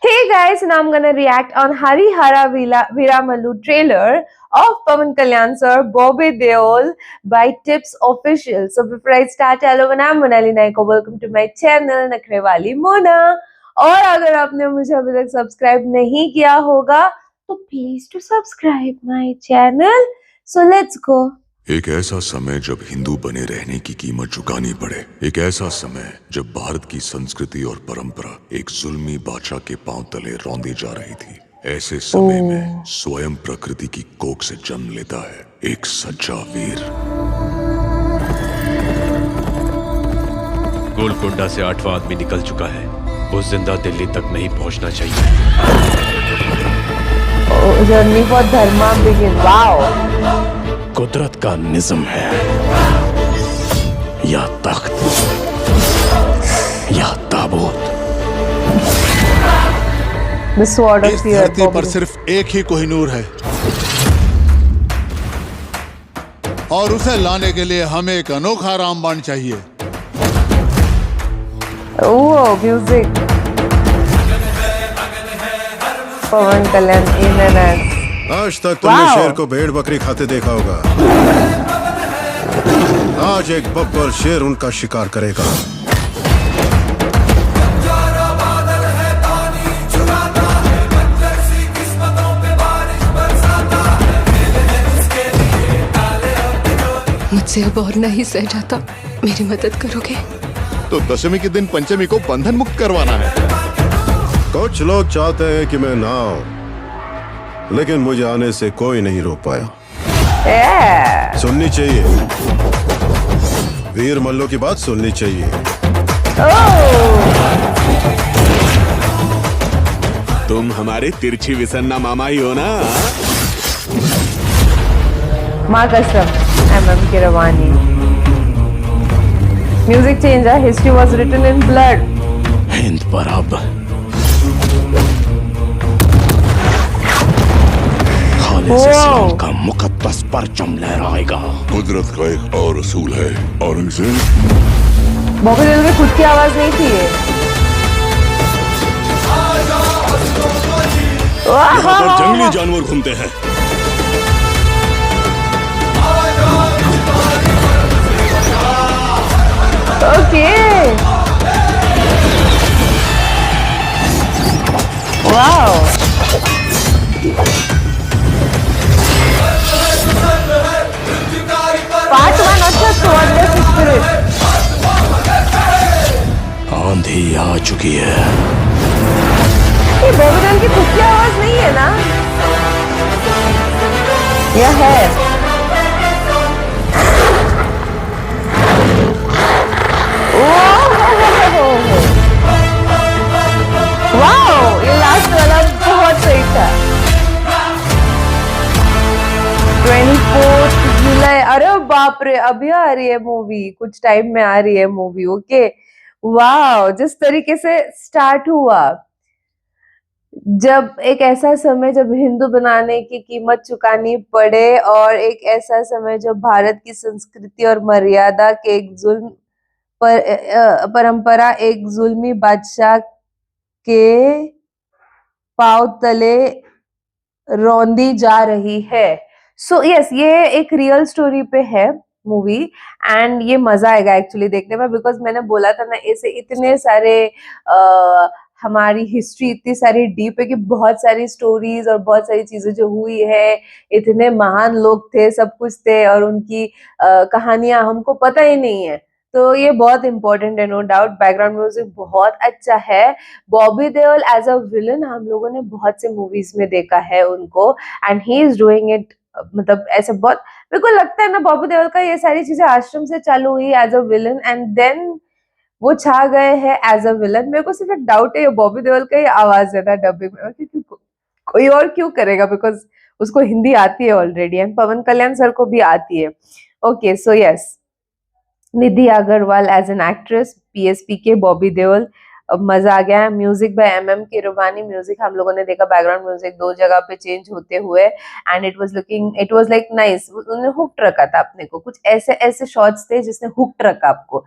Hey guys, now I'm gonna react on Harihara Viramallu trailer of Pawan Kalyan sir, Bobby Deol by Tips Official. So before I start, hello, I'm Monali Naiko. Welcome to my channel, नखरे वाली मोना. और अगर आपने मुझे अभी तक subscribe नहीं किया होगा, तो please to subscribe my channel. So let's go. एक ऐसा समय जब हिंदू बने रहने की कीमत चुकानी पड़े। एक ऐसा समय जब भारत की संस्कृति और परंपरा एक जुल्मी बादशाह के पांव तले रौंदी जा रही थी। ऐसे समय में स्वयं प्रकृति की कोख से जन्म लेता है एक सच्चा वीर। गोलकोंडा से 8वां आदमी निकल चुका है। वो जिंदा दिल्ली तक नहीं पहुंचना चाहिए। Journey for Dharma begin. Wow. कुदरत का निज़्म है, या तख्त या ताबूत। इस धरती पर सिर्फ एक ही कोहिनूर है और उसे लाने के लिए हमें एक अनोखा रामबाण चाहिए. ओह, music. Pawan Kalyan in and आज तक तुमने शेर को भेड़ बकरी खाते देखा होगा. आज एक बब्बर शेर उनका शिकार करेगा. मुझसे अब और नहीं सह जाता. मेरी मदद करोगे? तो दशमी के दिन पंचमी को बंधन मुक्त करवाना है. कुछ लोग चाहते हैं कि मैं ना आऊं, लेकिन मुझे आने से कोई नहीं रोक पाया. सुननी चाहिए, वीर मल्लो की बात सुननी चाहिए. तुम हमारे तिरछी विसन्ना मामा ही हो ना? माँ कसम. MM Keeravani. Music change. History was written in blood. Hind पर अब इस्लाम का मुकद्दस परचम लहराएगा. कुदरत का एक और असूल है, औरंगजेब. बॉबी देओल में खुद की आवाज नहीं थी ये. यहाँ पर जंगली जानवर घूमते हैं. ओके. वाओ. पार्ट 1 अच्छा. स्वॉर्डलेस स्पिरिट. आंधी आ चुकी है. ये बॉबी देओल की खुद की आवाज नहीं है ना? यह है. वाओ, ये लास्ट वाला बहुत सही था. 24 जुलाई. अरे बाप रे, अभी आ रही है मूवी. कुछ टाइम में आ रही है मूवी. ओके. वाओ, जिस तरीके से स्टार्ट हुआ, जब एक ऐसा समय जब हिंदू बनाने की कीमत चुकानी पड़े, और एक ऐसा समय जब भारत की संस्कृति और मर्यादा के एक जुल्म परंपरा एक जुल्मी बादशाह के पांव तले रौंदी जा रही है. सो यस, ये एक रियल स्टोरी पे है मूवी. एंड ये मजा आएगा एक्चुअली देखने में, बिकॉज मैंने बोला था ना, ऐसे इतने सारे हमारी हिस्ट्री इतनी सारी डीप है कि बहुत सारी स्टोरीज और बहुत सारी चीजें जो हुई है, इतने महान लोग थे, सब कुछ थे, और उनकी कहानियां हमको पता ही नहीं है. तो ये बहुत इंपॉर्टेंट है, नो डाउट. बैकग्राउंड म्यूजिक बहुत अच्छा है. Bobby Deol as a villain हम लोगों ने बहुत से मूवीज में देखा है उनको, and he is doing it. मतलब ऐसे बहुत, मेरे को लगता है ना, बॉबी देओल का ये सारी चीजें आश्रम से चालू हुई as a villain, and then वो छा गए हैं एज अ विलन. मेरे को सिर्फ एक डाउट है, ये बॉबी देओल का ही आवाज है ना डबिंग में, क्योंकि कोई और क्यों करेगा, बिकॉज उसको हिंदी आती है already, and Pawan Kalyan sir को भी आती है. Okay, so yes, Nidhi Agarwal as an actress, PSP के बॉबी देओल. मजा आ गया है. Music by MM Keeravani. Music हम लोगों ने देखा, बैकग्राउंड म्यूजिक 2 जगह पे चेंज होते हुए, and it was like nice. उन्होंने हुक्ड रखा था अपने को. कुछ ऐसे ऐसे शॉट्स थे जिसने हुक्ड रखा आपको.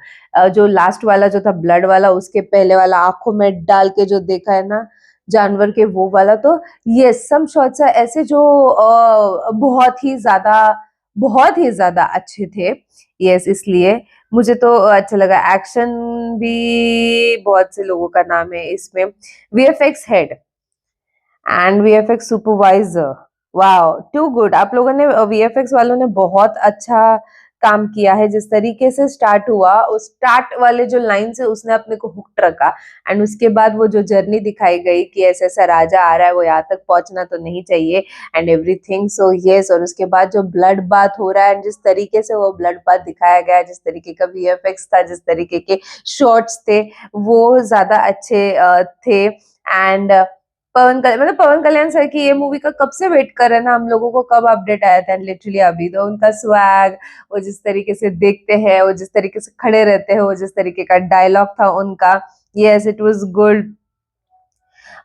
जो लास्ट वाला जो था ब्लड वाला, उसके पहले वाला आंखों में डाल के जो देखा है ना, जानवर के वो वाला। तो ये सम शॉट्स है ऐसे जो बहुत ही ज्यादा अच्छे थे। यस, इसलिए मुझे तो अच्छा लगा। एक्शन भी बहुत से लोगों का नाम है इसमें। VFX head and VFX supervisor, wow, too good. आप लोगों ने, वीएफएक्स वालों ने बहुत अच्छा काम किया है। जिस तरीके से स्टार्ट हुआ, उस स्टार्ट वाले जो लाइन से उसने अपने को हुक्ड रखा, एंड उसके बाद वो जो जर्नी दिखाई गई कि ऐसा ऐसा राजा आ रहा है, वो यहाँ तक पहुंचना तो नहीं चाहिए एंड एवरीथिंग। सो यस, और उसके बाद जो ब्लड बाथ हो रहा है, जिस तरीके से वो ब्लड बाथ दिखाया गया, जिस तरीके का वीएफएक्स था, जिस तरीके के शॉट्स थे, वो ज्यादा अच्छे थे। एंड पवन कल्याण सर की ये मूवी का कब से वेट कर रहे हैं ना हम लोगों को, कब अपडेट आया था। लिटरली अभी तो उनका स्वैग, वो जिस तरीके से देखते हैं, वो जिस तरीके से खड़े रहते हैं, वो जिस तरीके का डायलॉग था उनका, यस इट वाज गुड।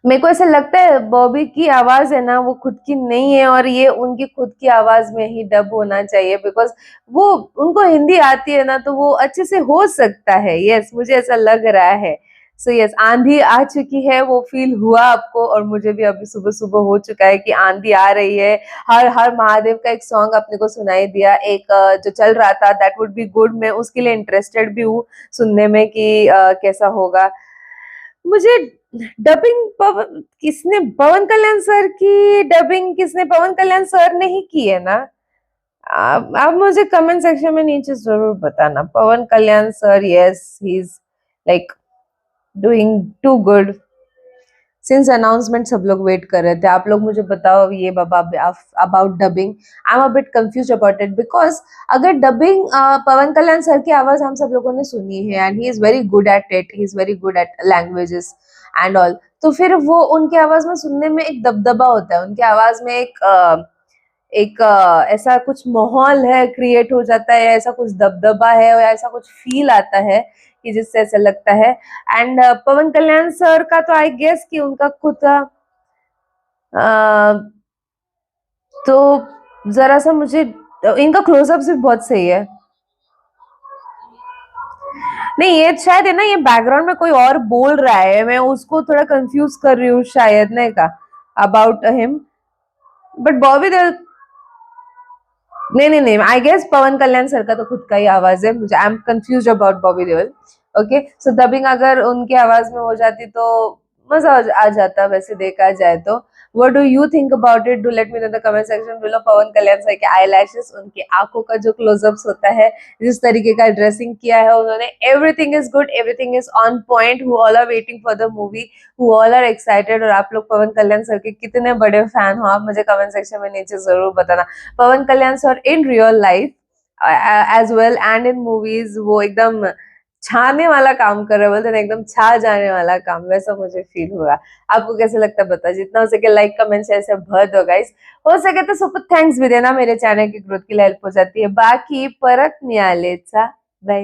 मेरे को ऐसा लगता है बॉबी की आवाज है ना, वो खुद की नहीं है, और ये उनकी खुद की आवाज में ही डब होना चाहिए, बिकॉज वो, उनको हिंदी आती है ना, तो वो अच्छे से हो सकता है। यस, मुझे ऐसा लग रहा है। सो यस, आंधी आ चुकी है, वो फील हुआ आपको, और मुझे भी अभी सुबह सुबह हो चुका है कि आंधी आ रही है। हर हर महादेव का एक सॉन्ग अपने को सुनाई दिया, एक जो चल रहा था, दैट वुड बी गुड। मैं उसके लिए इंटरेस्टेड भी हूँ सुनने में कि कैसा होगा। मुझे डबिंग किसने, पवन कल्याण सर की डबिंग किसने, पवन कल्याण सर ने ही की है ना। आप मुझे कमेंट सेक्शन में नीचे जरूर बताना। Pawan Kalyan sir, yes he is like doing too good. Since announcement सब लोग वेट कर रहे थे। आप लोग मुझे बताओ ये बाबा about dubbing. I am a bit confuse about it, because अगर डबिंग पवन कल्याण सर की आवाज हम सब लोगों ने सुनी है, and he is very good at it, he is very good at languages and all, तो फिर वो उनकी आवाज में सुनने में एक दबदबा होता है, उनकी आवाज में एक ऐसा कुछ माहौल है, क्रिएट हो जाता है, ऐसा कुछ दबदबा है, और ऐसा कुछ फील आता है कि जिससे ऐसा लगता है। एंड पवन कल्याण सर का तो आई गेस कि उनका खुद का तो जरा सा मुझे इनका क्लोजअप्स भी बहुत सही है। नहीं, ये शायद है ना, ये बैकग्राउंड में कोई और बोल रहा है, मैं उसको थोड़ा कंफ्यूज कर रही हूँ शायद नहीं का about him, but Bobby Deol, नहीं, I guess Pawan Kalyan sir का तो खुद का ही आवाज है। मुझे, I am confuse about Bobby Deol. Okay, so dubbing अगर उनकी आवाज में हो जाती तो मजा आ जाता, वैसे देखा जाए तो। What do you think about it? Do let me know in the comment section below. Pawan Kalyan sir के आई लैशेस, उनकी आंखों का जो क्लोजअप्स होता है, जिस तरीके का ड्रेसिंग किया है उन्होंने, everything is good, everything is on point. Who all are waiting for the movie, who all are excited. और आप लोग पवन कल्याण सर के कितने बड़े फैन हो, आप मुझे कमेंट सेक्शन में नीचे जरूर बताना। Pawan Kalyan sir in real life as well and in movies वो एकदम छाने वाला काम कर रहे, बोलते ना एकदम छा जाने वाला काम, वैसा मुझे फील हुआ। आपको कैसे लगता है बताओ। जितना हो सके लाइक कमेंट शेयर से भर दो गाइस। हो सके तो सुपर थँक्स भी देना, मेरे चॅनल की ग्रोथ के लिए हेल्प हो जाती है। बाकी परत मिळालेचा